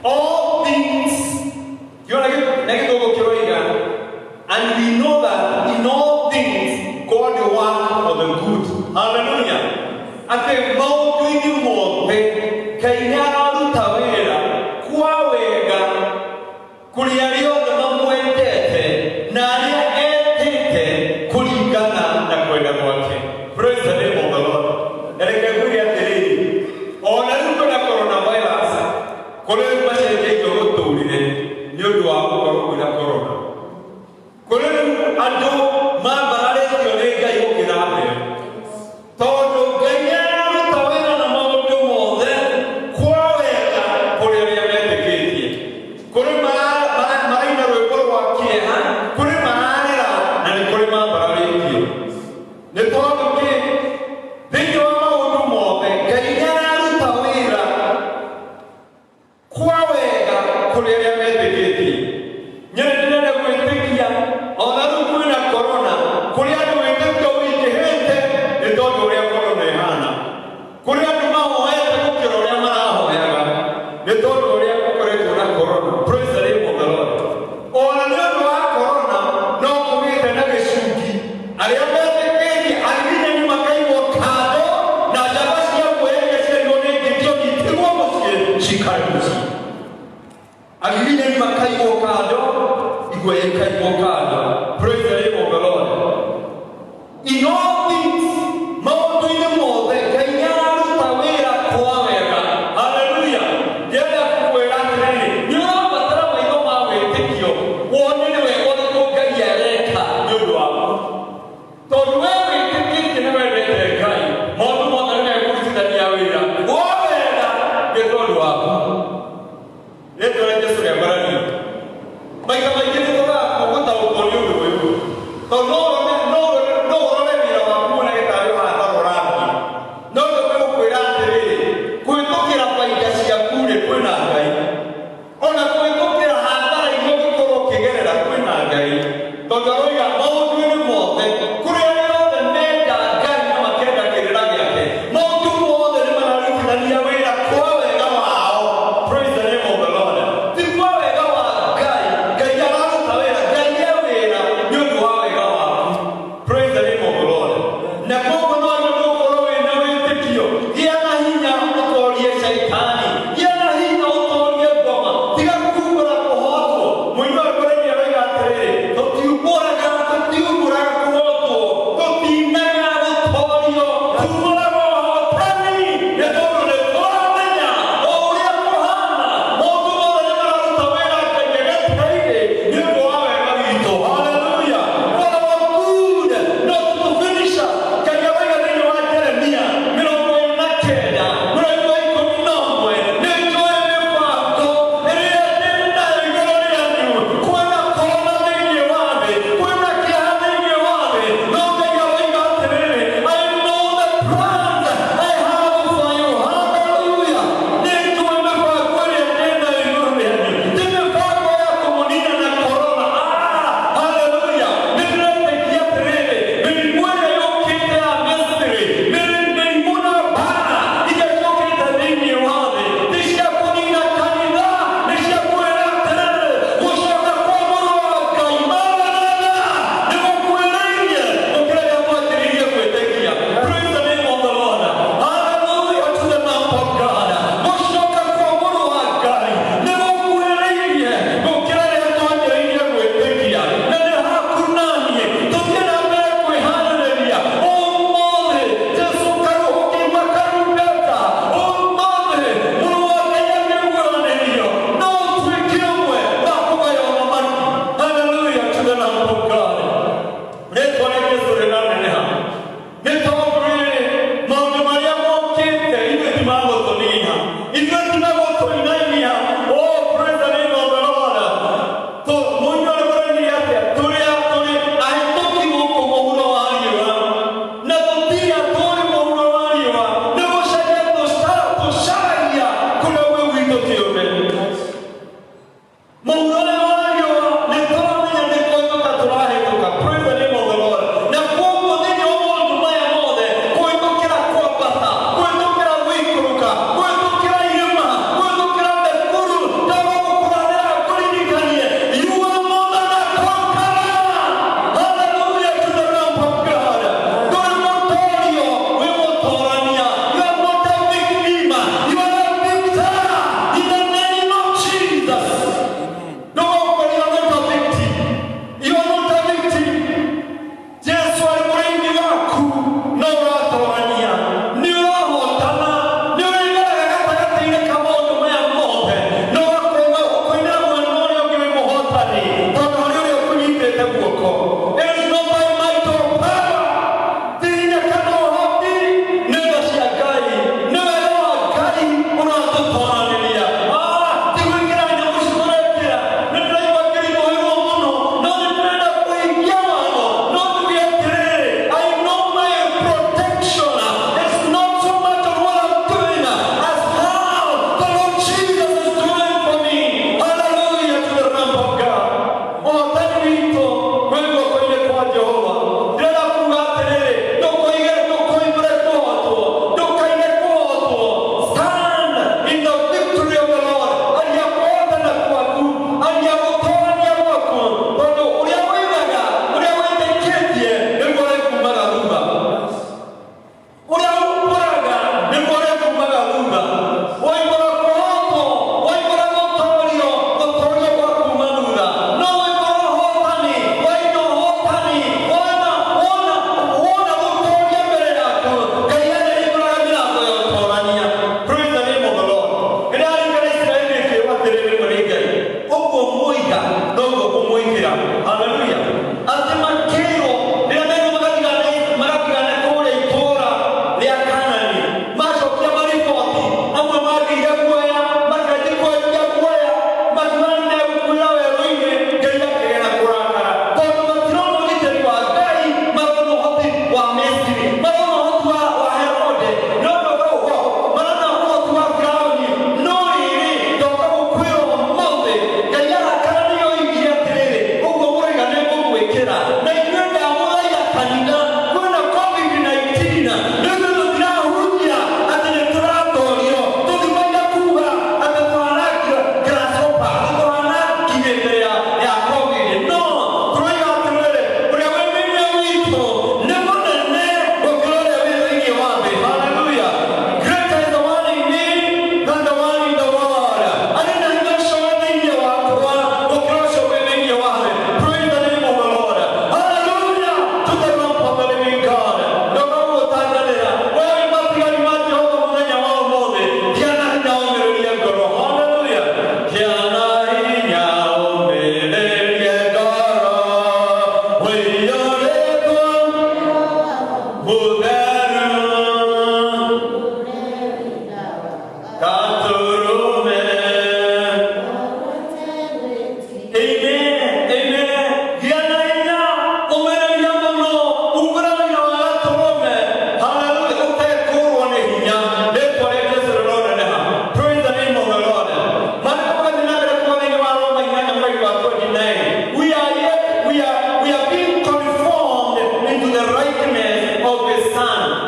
All things, and we know that in all things God works for the good. Hallelujah. Ate maudu mothe kainaru tawera kwawega kulialio mamwendete na alia etete kulingana na kwenda kwake. Praise the name of the Lord. Elekekuri atiriri ona ruko na coronavirus kole masheke yogoturire nyodu wa korona corona kole ando mabare yolega yokirabe todo ganyaru tawena na maudu mothe kwawega kulialia meteketie kole maraina rwego rwa kieha kole mararira na ni kole mabare kio ne todo ke thĩinĩ wa maũndũ mothe Ngai nĩararuta wĩra kwa wega kũrĩ arĩa metĩkĩtie. Nyendeire gwĩtĩkia ona rĩu kwĩna corona kũrĩ andũ wĩtĩkio wĩingĩhĩte nĩ tondũ ũrĩa corona ĩhana. Kũrĩ andũ mahoete gũkĩra ũrĩa marahoyaga nĩ tondũ ũrĩa gũkoretwo na corona. Praise the name of the Lord. Ona nĩ ũndũ wa corona no kũgĩte na gĩcungi arĩa metĩkĩtie arigitani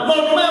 Hallelujah.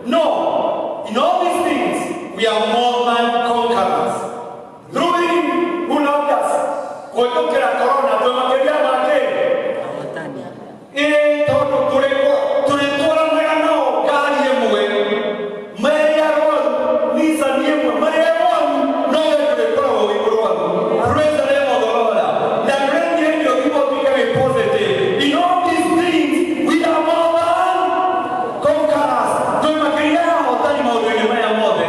No, in all these things, we are more than conquerors. Through him who loved us. Kuondokera corona, tumakeria make. Todo tulitwara nao gari yemwe. Maria Ron, Lisa Niemwe, Maria Ron, no tulitwara wikuruwa. Praise the name of the Lord. The great name of people becoming positive. In all these things, we are more than conquerors. Tumakeria otani maudhui maya mobe.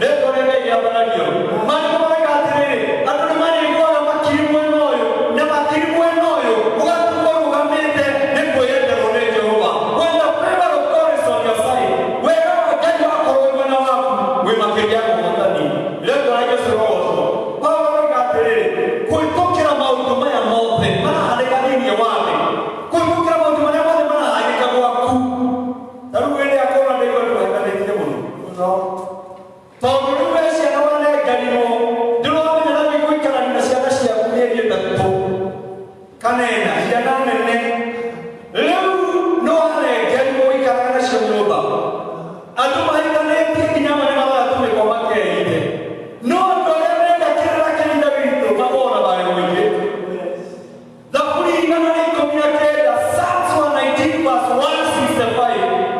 Leto lele ya banadio. Mani kwa katiri, atumani kwa makirimwe noyo, na makirimwe noyo. Watu kwa mugamete, nebo yende rone Jehova. When the favor of God is on your side, wherever God you are calling na wapu, we makeria otani. Leto lele soro. Paulo katiri, kuitokera maudhui maya mobe, mana halekani ya wapi. Kuitokera maudhui maya mobe, mana halekani waku. Taruwele akona ndiko tunakalekile muno. Paulo wese anawana galino. Dulo wame na kuikala ni siasa ya kuyeje tatu. Kanena yana nene. Leo no ale galino ikala na shumuba. Atuma ikale kinyama na mama atume kwa make ile. No dole nenda kila kinda vitu mabona bale mwingi. The free economic community Psalms 119 verse 165.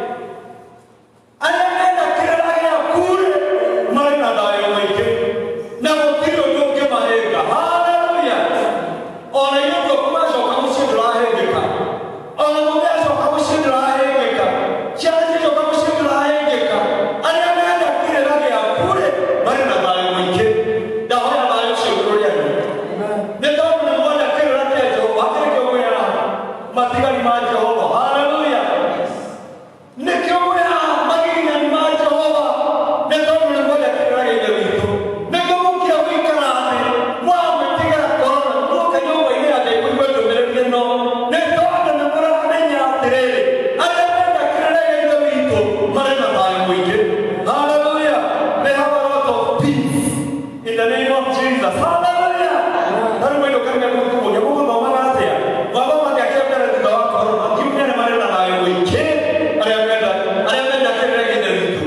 Anapenda kila ya kule maana dayo mweke na mtiro yoke mahega. Haleluya. Ona yuko kumasho kamushindira hegeka. Ona mubesho kamushindira hegeka. Chaji yo kamushindira hegeka. Anapenda kila ya kule maana dayo mweke. Dawa ya dayo shukuru yake. Ndio tunamwona kila ya Jehova akeke ya matigani ma Jehova. Haleluya. Nikiona magina ni ma Jehova. Ndio tunamwona kila ya vitu. Ndio mkia wika na wao mtiga corona. Ndio nyumba ile ya kuiwetu mbele no. Ndio tunamwona nenya atirele. Anapenda kila ya vitu. Maana dayo mweke. Hallelujah. May have a lot of peace in the name of Jesus. Hallelujah. Ndio mwendo kanga mtu mmoja Mungu mama atia. Baba mmoja akiambia ndio corona. Kimya na maana dayo mweke. Anapenda kila ya vitu.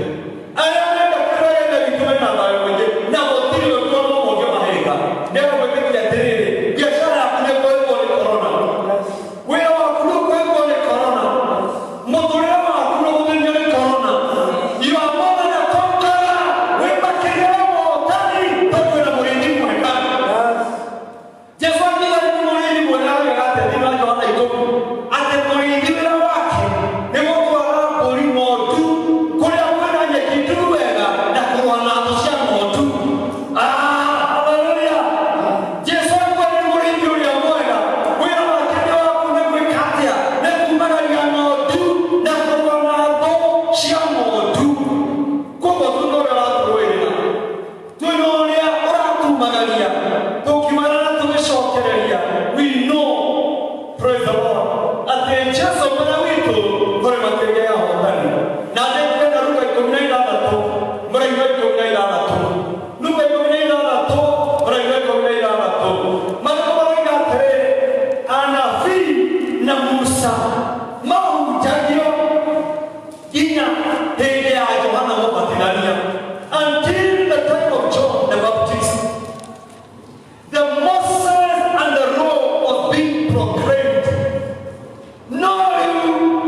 Anapenda kila ya vitu na dayo mweke. Na motiri wa mmoja maheka. Ndio mweke ya terere. Biashara kule kwa ni corona. Wewe wakulu kwa ni corona. Motorea wakulu ni corona. You are more than a conqueror. We bakiremo tani pamoja na mwenyeji mwekani. Yesu ndiye mwenyeji mwenyeji hata ndio Yohana itoku. Ate mwenyeji wala wake. Ni Mungu anapoli motu. Kule kwenda nyekitu wega na kuona tosha motu. Hallelujah. Yesu ndiye mwenyeji wa mwega. Wewe wakati wako ni kwikatia. Na kumbalia motu na kuona tosha motu. Como tudo era doida. Tu não olha ora tu magalia. Tu que marana tu choqueria. We know, praise the Lord. Até Jesus manawito por materia hodani. Na dentro da ruka kumnai da to. Mrai vai kumnai da to. Luka kumnai da to. Mrai vai kumnai da to. Mara ga thre ana fi na Musa. Mau jagio. Ina hege ya Yohana Mwapatinania. Until the time of John the Baptist, the Moses and the law was being proclaimed. No,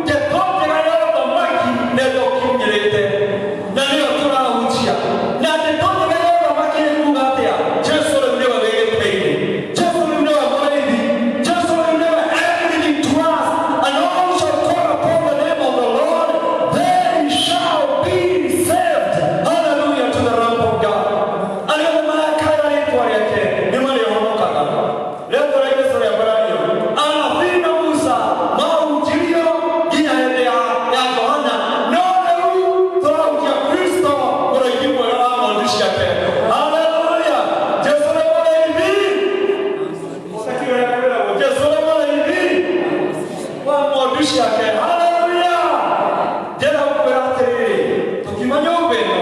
the God of the mighty never accumulated. Na leo tunahujia. Na the God of the mighty never Jesus will never be paid. Jesus will never worry. Jesus will never everything to us. And all shall call upon the name of the Lord. They shall be saved. Hallelujah to the Lamb of God. Aliyema kaya yetu yake ni mali honoka. Leo tunaenda sura ya Barayo. Anafina Musa maujilio jina ya Yohana. No to ya Kristo kwa jibu la maandishi yake. Hallelujah. Yesu ni hivi. Usikiwe kwa Yesu ni hivi. Kwa maandishi yake. Hallelujah. Jera uperate tukimanya upendo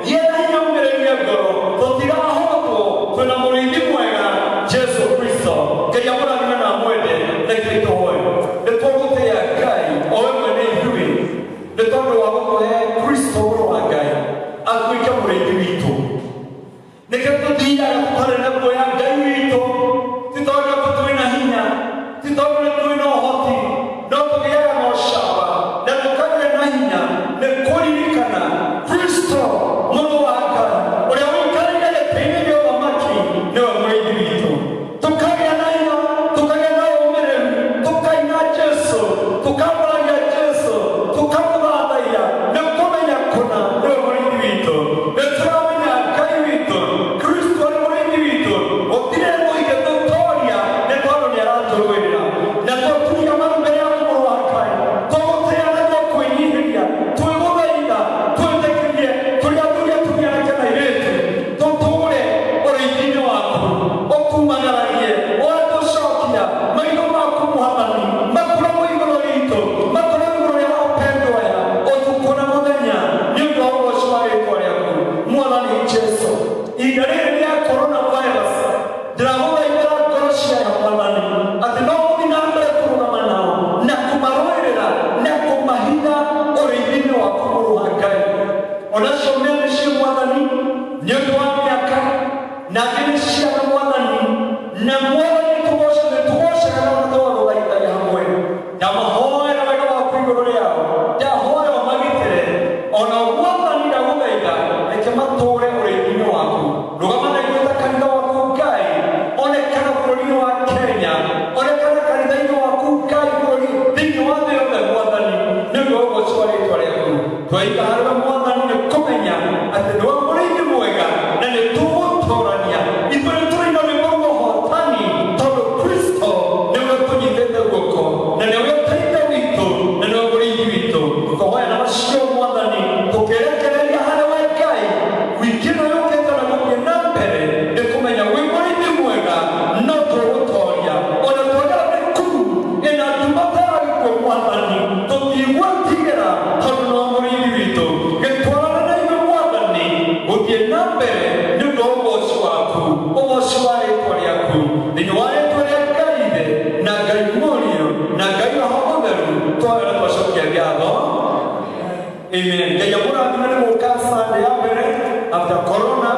yeye nyongereria ngoro tutiga hoto tuna murindi mwega Yesu Kristo kaya mwana na mwende na kito hoyo. Amen. Kayakura tumene mukasa ya mbere after corona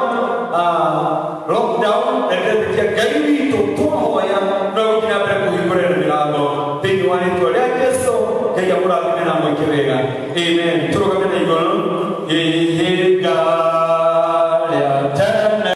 lockdown ndetetia gairi tutuhoya no kina mbere kuhingura milango thini wani tole Yesu kayakura tumene mwekewega. Amen. Turogamene igoro.